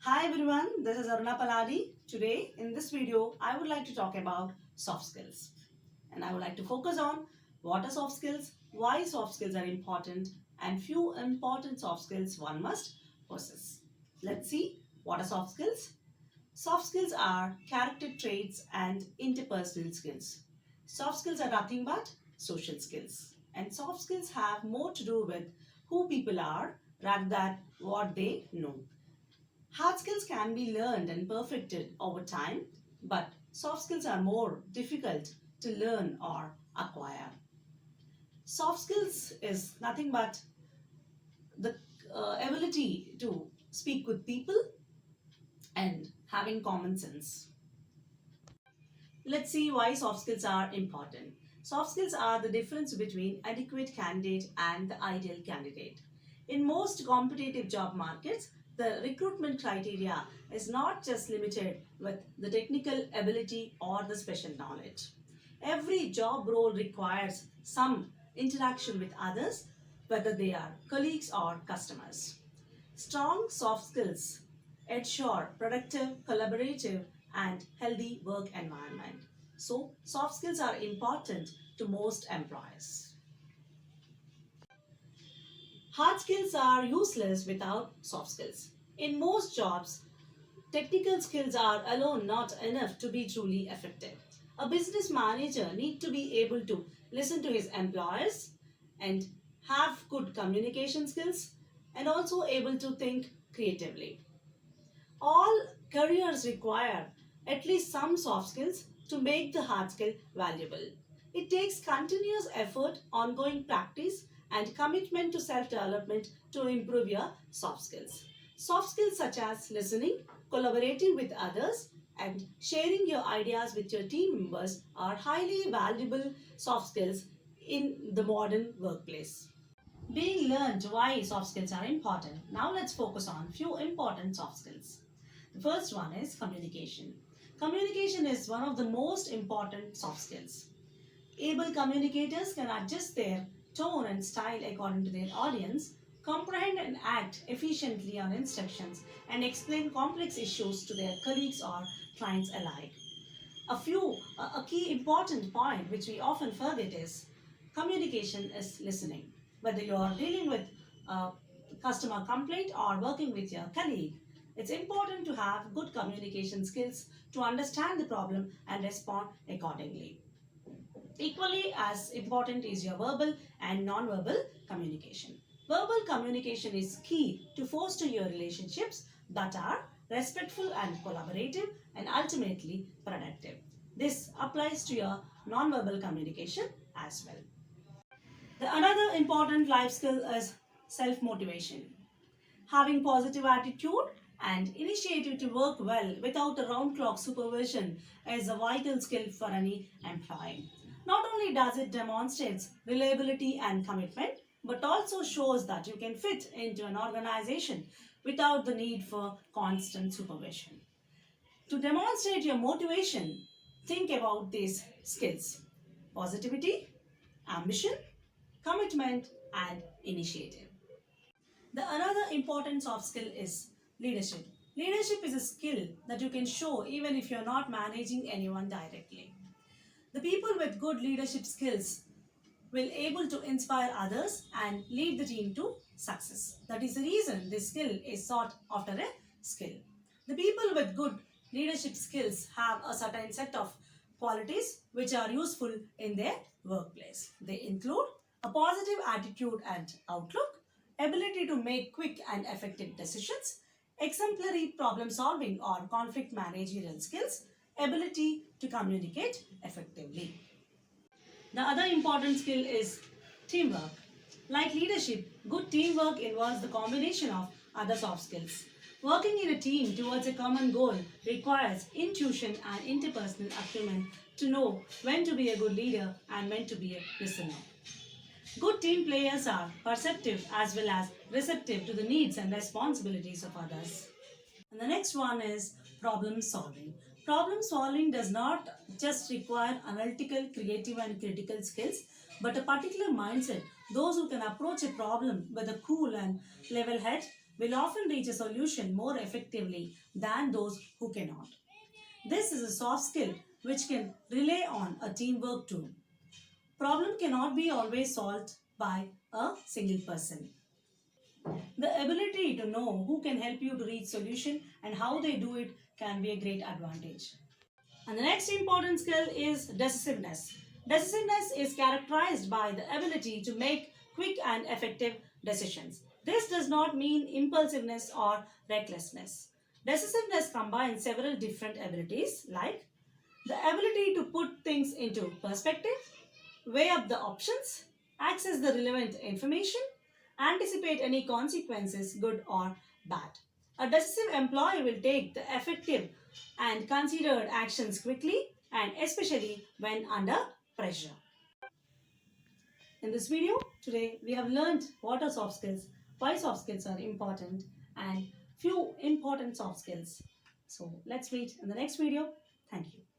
Hi everyone, this is Aruna Paladi. Today in this video, I would like to talk about soft skills. And I would like to focus on what are soft skills, why soft skills are important, and few important soft skills one must possess. Let's see what are soft skills. Soft skills are character traits and interpersonal skills. Soft skills are nothing but social skills. And soft skills have more to do with who people are rather than what they know. Hard skills can be learned and perfected over time, but soft skills are more difficult to learn or acquire. Soft skills is nothing but the ability to speak with people and having common sense. Let's see why soft skills are important. Soft skills are the difference between adequate candidate and the ideal candidate. In most competitive job markets, the recruitment criteria is not just limited with the technical ability or the special knowledge. Every job role requires some interaction with others, whether they are colleagues or customers. Strong soft skills ensure productive, collaborative, and healthy work environment. So, soft skills are important to most employers. Hard skills are useless without soft skills. In most jobs, technical skills are alone not enough to be truly effective. A business manager needs to be able to listen to his employers and have good communication skills and also able to think creatively. All careers require at least some soft skills to make the hard skill valuable. It takes continuous effort, ongoing practice, and commitment to self development to improve your soft skills. Soft skills such as listening, collaborating with others, and sharing your ideas with your team members are highly valuable soft skills in the modern workplace. Being learned why soft skills are important. Now let's focus on few important soft skills. The first one is communication. Communication is one of the most important soft skills. Able communicators can adjust their tone and style according to their audience, comprehend and act efficiently on instructions, and explain complex issues to their colleagues or clients alike. A key important point which we often forget is communication is listening. Whether you are dealing with a customer complaint or working with your colleague, it's important to have good communication skills to understand the problem and respond accordingly. Equally as important is your verbal and non-verbal communication. Verbal communication is key to foster your relationships that are respectful and collaborative and ultimately productive. This applies to your non-verbal communication as well. The another important life skill is self-motivation. Having positive attitude and initiative to work well without a round-clock supervision is a vital skill for any employee. Not only does it demonstrate reliability and commitment, but also shows that you can fit into an organization without the need for constant supervision. To demonstrate your motivation, think about these skills: positivity, ambition, commitment, and initiative. The another important soft skill is leadership. Leadership is a skill that you can show even if you're not managing anyone directly. The people with good leadership skills will able to inspire others and lead the team to success. That is the reason this skill is sought after a skill. The people with good leadership skills have a certain set of qualities which are useful in their workplace. They include a positive attitude and outlook, ability to make quick and effective decisions, exemplary problem solving or conflict managerial skills, ability to communicate effectively. The other important skill is teamwork. Like leadership, good teamwork involves the combination of other soft skills. Working in a team towards a common goal requires intuition and interpersonal acumen to know when to be a good leader and when to be a listener. Good team players are perceptive as well as receptive to the needs and responsibilities of others. And the next one is problem solving. Problem solving does not just require analytical, creative, and critical skills, but a particular mindset. Those who can approach a problem with a cool and level head will often reach a solution more effectively than those who cannot. This is a soft skill which can rely on a teamwork too. Problem cannot be always solved by a single person. The ability to know who can help you to reach solution and how they do it can be a great advantage. And the next important skill is decisiveness. Decisiveness is characterized by the ability to make quick and effective decisions. This does not mean impulsiveness or recklessness. Decisiveness combines several different abilities like the ability to put things into perspective, weigh up the options, access the relevant information, anticipate any consequences, good or bad. A decisive employee will take the effective and considered actions quickly and especially when under pressure. In this video, today we have learned what are soft skills, why soft skills are important, and few important soft skills. So let's meet in the next video. Thank you.